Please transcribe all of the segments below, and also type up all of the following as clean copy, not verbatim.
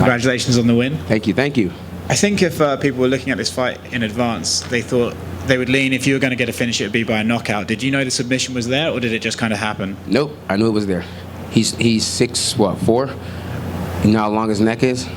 Congratulations on the win. Thank you, thank you. I think if people were looking at this fight in advance, they thought they would lean, if you were going to get a finish, it would be by a knockout. Did you know the submission was there, or did it just kind of happen? Nope, I knew it was there. He's 6'4". You know how long his neck is?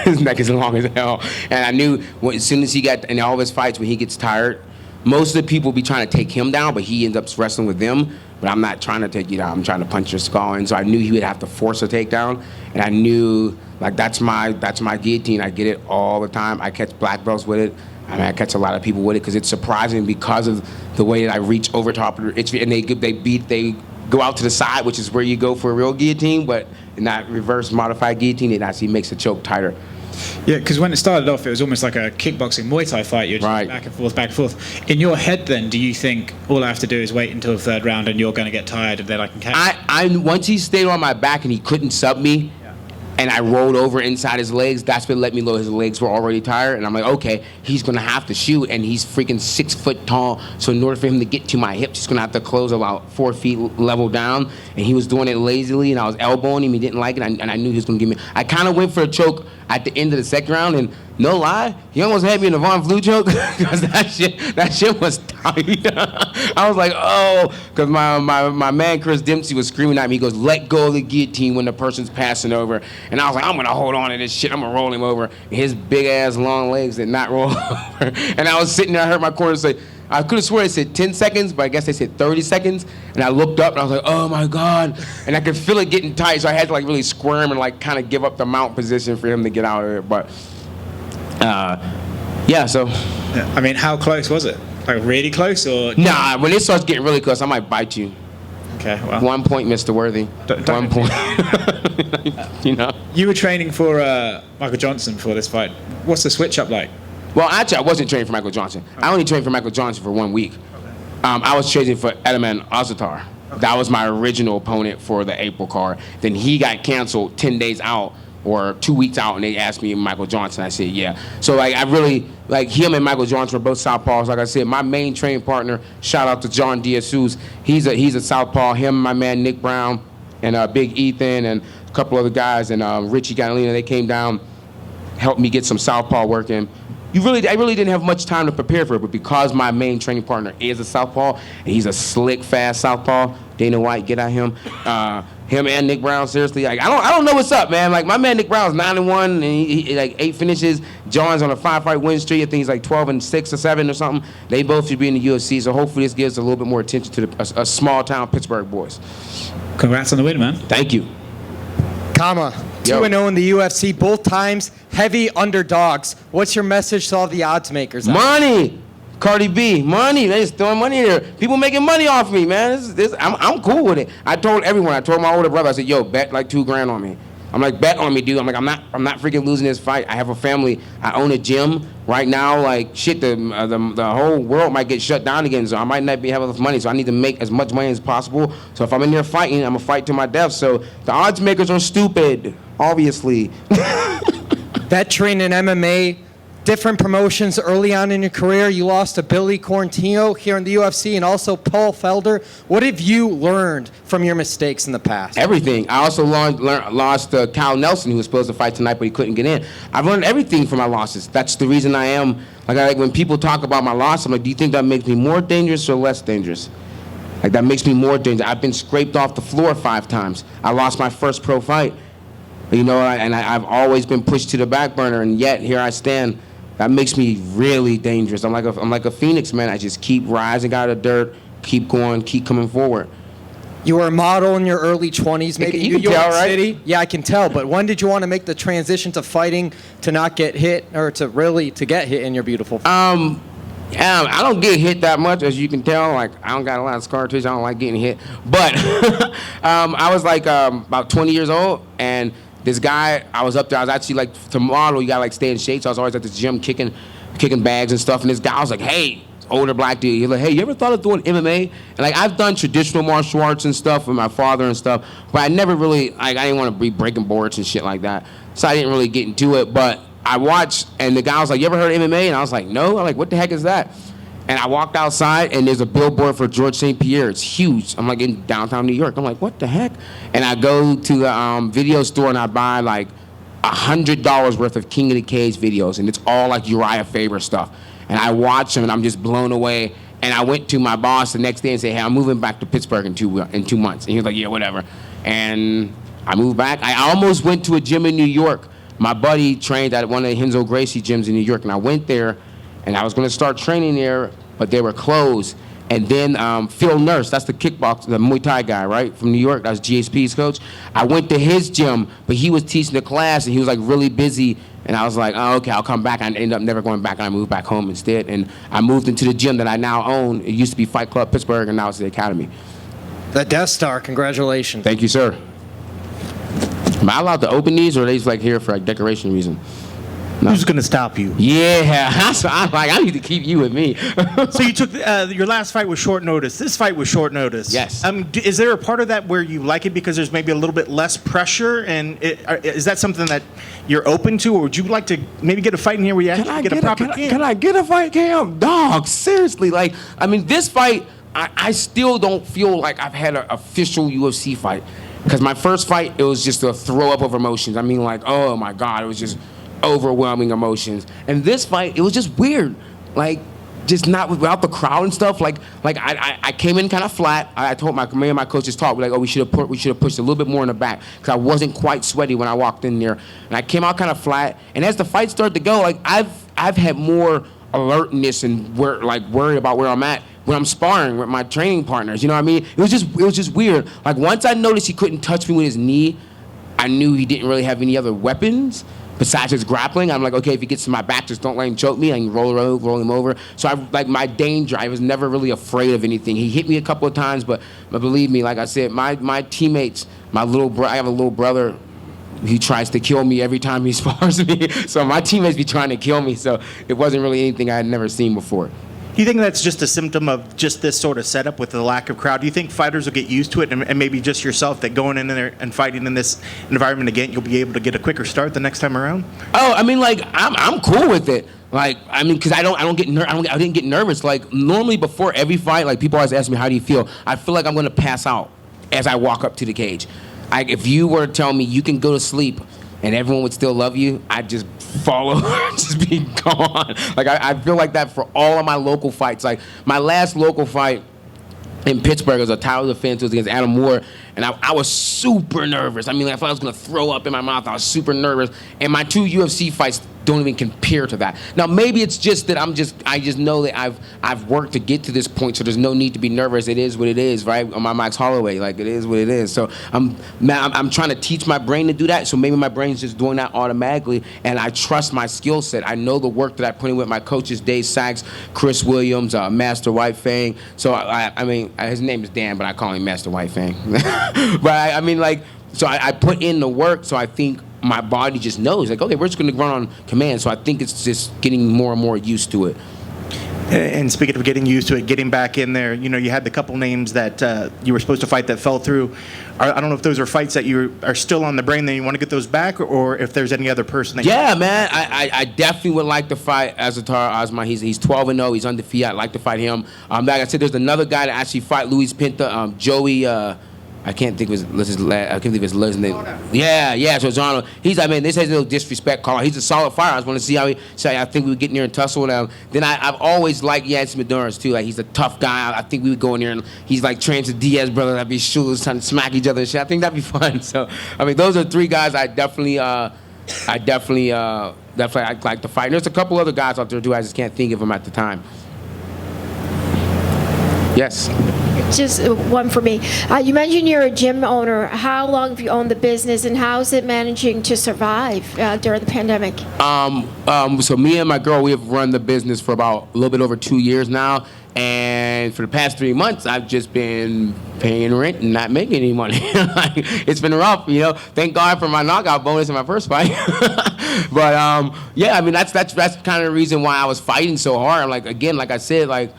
His neck is long as hell. And I knew as soon as he got, in all of his fights, when he gets tired, most of the people be trying to take him down, but he ends up wrestling with them. But I'm not trying to take you down. I'm trying to punch your skull. And so I knew he would have to force a takedown. And I knew, like, that's my guillotine. I get it all the time. I catch black belts with it. I mean, I catch a lot of people with it because it's surprising because of the way that I reach over top of it. And they go out to the side, which is where you go for a real guillotine, but in that reverse modified guillotine, it actually makes the choke tighter. Yeah, because when it started off, it was almost like a kickboxing Muay Thai fight. You're just right. back and forth. In your head, then, do you think all I have to do is wait until the third round and you're going to get tired and then I can catch? Once he stayed on my back and he couldn't sub me, and I rolled over inside his legs, that's what let me know his legs were already tired. And I'm like, okay, he's going to have to shoot. And he's freaking 6 foot tall. So in order for him to get to my hips, he's going to have to close about 4 feet level down. And he was doing it lazily, and I was elbowing him. He didn't like it, and I knew he was going to give me. I kind of went for a choke at the end of the second round, and no lie, he almost had me in a Von Flue choke because that shit was tight. I was like, oh, because my man Chris Dempsey was screaming at me. He goes, let go of the guillotine when the person's passing over. And I was like, I'm going to hold on to this shit. I'm going to roll him over. And his big-ass long legs did not roll over. And I was sitting there, I heard my corner say, I could have sworn it said 10 seconds, but I guess they said 30 seconds. And I looked up, and I was like, oh, my God. And I could feel it getting tight, so I had to, like, really squirm and, like, kind of give up the mount position for him to get out of it. But, yeah, so. Yeah. I mean, how close was it? Like, really close? Or? Nah, when it starts getting really close, I might bite you. Okay, well. 1 point, Mr. Worthy. Don't 1 point. You know? You were training for Michael Johnson for this fight. What's the switch up like? Well, actually, I wasn't training for Michael Johnson. I only trained for Michael Johnson for 1 week. I was training for Edelman Azatar. That was my original opponent for the April card. Then he got canceled 10 days out or 2 weeks out, and they asked me Michael Johnson. I said, yeah. So, like, I really, like, him and Michael Johnson were both southpaws. Like I said, my main training partner, shout out to John Diaz-Sous, he's a southpaw. Him, my man Nick Brown, and Big Ethan, and a couple other guys, and Richie Catalina, they came down, helped me get some southpaw work in. I really didn't have much time to prepare for it, but because my main training partner is a southpaw, and he's a slick, fast southpaw, Dana White, get at him. Him and Nick Brown, seriously, like I don't know what's up, man. Like my man Nick Brown's 9-1, and he like 8 finishes. John's on a 5-fight win streak. I think he's like 12-6 or 7 or something. They both should be in the UFC, so hopefully this gives a little bit more attention to a small town Pittsburgh boys. Congrats on the win, man. Thank you. Khama, 2-0 in the UFC, both times heavy underdogs. What's your message to all the odds makers? Money! Cardi B, money. They just throwing money there. People making money off me, man. I'm cool with it. I told everyone. I told my older brother. I said, yo, bet like $2,000 on me. I'm like, bet on me, dude. I'm like, I'm not freaking losing this fight. I have a family. I own a gym right now. Like, shit, the whole world might get shut down again. So I might not be having enough money. So I need to make as much money as possible. So if I'm in there fighting, I'm gonna fight to my death. So the odds makers are stupid, obviously. Veteran in MMA, different promotions early on in your career. You lost to Billy Quarantino here in the UFC and also Paul Felder. What have you learned from your mistakes in the past? Everything. I also lost to Kyle Nelson, who was supposed to fight tonight, but he couldn't get in. I've learned everything from my losses. That's the reason I am, like when people talk about my loss, I'm like, do you think that makes me more dangerous or less dangerous? Like, that makes me more dangerous. I've been scraped off the floor 5 times. I lost my first pro fight. You know, I've always been pushed to the back burner, and yet here I stand. That makes me really dangerous. I'm like a phoenix, man. I just keep rising out of the dirt, keep going, keep coming forward. You were a model in your early 20s, maybe you in New can York tell, right? City. Yeah, I can tell. But when did you want to make the transition to fighting, to not get hit, or to get hit in your beautiful? I don't get hit that much, as you can tell. Like, I don't got a lot of scar tissue. I don't like getting hit. But I was like about 20 years old, and this guy, I was up there. I was actually like, to model, you gotta like stay in shape. So I was always at the gym kicking bags and stuff. And this guy was like, hey, older black dude. He's like, hey, you ever thought of doing MMA? And like, I've done traditional martial arts and stuff with my father and stuff, but I never really, like, I didn't want to be breaking boards and shit like that. So I didn't really get into it. But I watched, and the guy was like, you ever heard of MMA? And I was like, no. I'm like, what the heck is that? And I walked outside, and there's a billboard for George St. Pierre. It's huge. I'm like in downtown New York. I'm like, what the heck? And I go to the video store, and I buy like $100 worth of King of the Cage videos, and it's all like Uriah Faber stuff. And I watch them, and I'm just blown away. And I went to my boss the next day and said, hey, I'm moving back to Pittsburgh in 2 months. And he was like, yeah, whatever. And I moved back. I almost went to a gym in New York. My buddy trained at one of the Renzo Gracie gyms in New York, and I went there, and I was going to start training there, but they were closed. And then Phil Nurse, that's the kickboxer, the Muay Thai guy, right, from New York. That's GSP's coach. I went to his gym, but he was teaching the class, and he was like really busy. And I was like, oh, okay, I'll come back. I ended up never going back, and I moved back home instead. And I moved into the gym that I now own. It used to be Fight Club Pittsburgh, and now it's the Academy. The Death Star, congratulations. Thank you, sir. Am I allowed to open these, or are they just like here for like decoration reason? No. Who's going to stop you? Yeah, I need to keep you with me. So you took your last fight was short notice. This fight was short notice. Yes. Is there a part of that where you like it because there's maybe a little bit less pressure? And is that something that you're open to, or would you like to maybe get a fight in here where you actually get a proper camp? Can I get a fight camp? Dog, seriously. Like, I mean, this fight, I still don't feel like I've had an official UFC fight. Because my first fight, it was just a throw up of emotions. I mean, like, oh my God, it was just overwhelming emotions. And this fight, it was just weird. Like, just not without the crowd and stuff. Like I came in kind of flat. I told me and my coaches talked. We're like, oh, we should have pushed a little bit more in the back because I wasn't quite sweaty when I walked in there. And I came out kind of flat. And as the fight started to go, like I've had more alertness and worried about where I'm at when I'm sparring with my training partners. You know what I mean? It was just weird. Like once I noticed he couldn't touch me with his knee, I knew he didn't really have any other weapons besides his grappling. I'm like, okay, if he gets to my back, just don't let him choke me. I can roll him over. So my danger, I was never really afraid of anything. He hit me a couple of times, but believe me, like I said, my teammates, I have a little brother. He tries to kill me every time he spars me. So my teammates be trying to kill me. So it wasn't really anything I had never seen before. Do you think that's just a symptom of just this sort of setup with the lack of crowd? Do you think fighters will get used to it, and maybe just yourself, that going in there and fighting in this environment again, you'll be able to get a quicker start the next time around? Oh, I mean, like I'm cool with it. Like, I mean, because I didn't get nervous. Like normally before every fight, like people always ask me, how do you feel? I feel like I'm gonna pass out as I walk up to the cage. Like if you were to tell me you can go to sleep and everyone would still love you, I'd just follow, just be gone. Like I feel like that for all of my local fights. Like my last local fight in Pittsburgh was a title defense. It was against Adam Moore, and I was super nervous. I mean, I thought I was gonna throw up in my mouth. I was super nervous. And my 2 UFC fights don't even compare to that. Now maybe it's just that I just know that I've worked to get to this point, so there's no need to be nervous. It is what it is, right? On my Max Holloway, like it is what it is. So I'm trying to teach my brain to do that. So maybe my brain's just doing that automatically, and I trust my skill set. I know the work that I put in with my coaches, Dave Sachs, Chris Williams, Master White Fang. So I mean, his name is Dan, but I call him Master White Fang. But I mean, like, so I put in the work. So I think my body just knows, like, okay, we're just going to run on command. So I think it's just getting more and more used to it. And speaking of getting used to it, getting back in there, you know, you had the couple names that you were supposed to fight that fell through. I don't know if those are fights that you are still on the brain that you want to get those back, or if there's any other person that Yeah, man, I definitely would like to fight Azatar Osman. He's 12-0. He's undefeated. I'd like to fight him. Like I said, there's another guy that actually fight Luis Pena, Joey. I can't think of his last name. Yeah, so John. I mean, this has no disrespect, Carl. He's a solid fighter. I just want to see how I think we would get in there and tussle with him. Then I've always liked Yancy Maduras too. Like he's a tough guy. I think we would go in there and he's like trained to Diaz brother. That'd be shooters trying to smack each other and shit. I think that'd be fun. So I mean, those are 3 guys I'd like to fight. And there's a couple other guys out there too. I just can't think of them at the time. Yes. Just one for me. You mentioned you're a gym owner. How long have you owned the business, and how is it managing to survive during the pandemic? So me and my girl, we have run the business for about a little bit over 2 years now. And for the past 3 months, I've just been paying rent and not making any money. It's been rough, you know. Thank God for my knockout bonus in my first fight. But yeah, I mean that's kind of the reason why I was fighting so hard. I'm like, again, like I said, like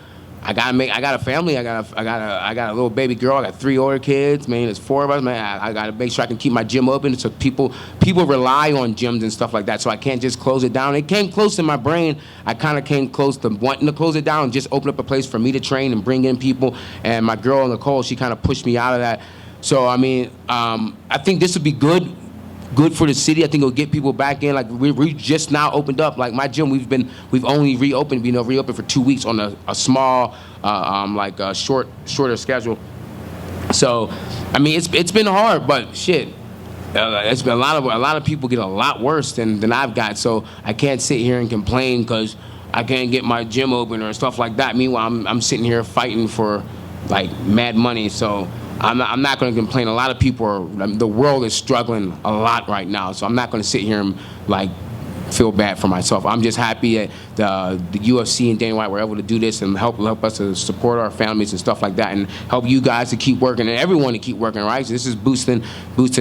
I got a family. I got a little baby girl. I got 3 older kids. Man, there's 4 of us. Man, I got to make sure I can keep my gym open. So people rely on gyms and stuff like that. So I can't just close it down. It came close in my brain. I kind of came close to wanting to close it down and just open up a place for me to train and bring in people. And my girl Nicole, she kind of pushed me out of that. So I mean, I think this would be good good for the city. I think it'll get people back in. Like we just now opened up. Like my gym, we've only reopened for 2 weeks on a small, shorter schedule. So, I mean, it's been hard, but shit. It's been a lot of people get a lot worse than I've got. So I can't sit here and complain because I can't get my gym open or stuff like that. Meanwhile, I'm sitting here fighting for like mad money. So I'm not going to complain. A lot of people the world is struggling a lot right now. So I'm not going to sit here and like feel bad for myself. I'm just happy that the UFC and Dana White were able to do this and help us to support our families and stuff like that, and help you guys to keep working and everyone to keep working. Right? So this is boosting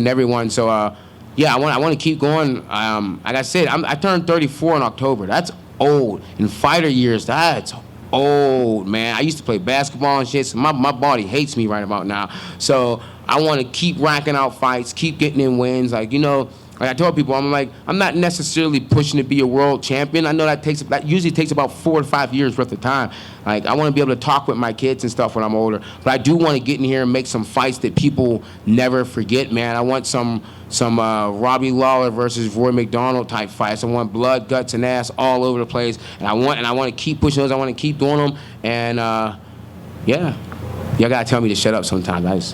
everyone. So yeah, I want to keep going. Like I said, I turned 34 in October. That's old. In fighter years, that's old, man. I used to play basketball and shit, so my body hates me right about now. So I want to keep racking out fights, keep getting in wins. Like, you know, like I told people, I'm not necessarily pushing to be a world champion. I know that usually takes about 4 to 5 years worth of time. Like, I want to be able to talk with my kids and stuff when I'm older. But I do want to get in here and make some fights that people never forget, man. I want some Robbie Lawler versus Roy McDonald type fights. I want blood, guts, and ass all over the place. And I want to keep pushing those. I want to keep doing them. And yeah, y'all gotta tell me to shut up sometimes.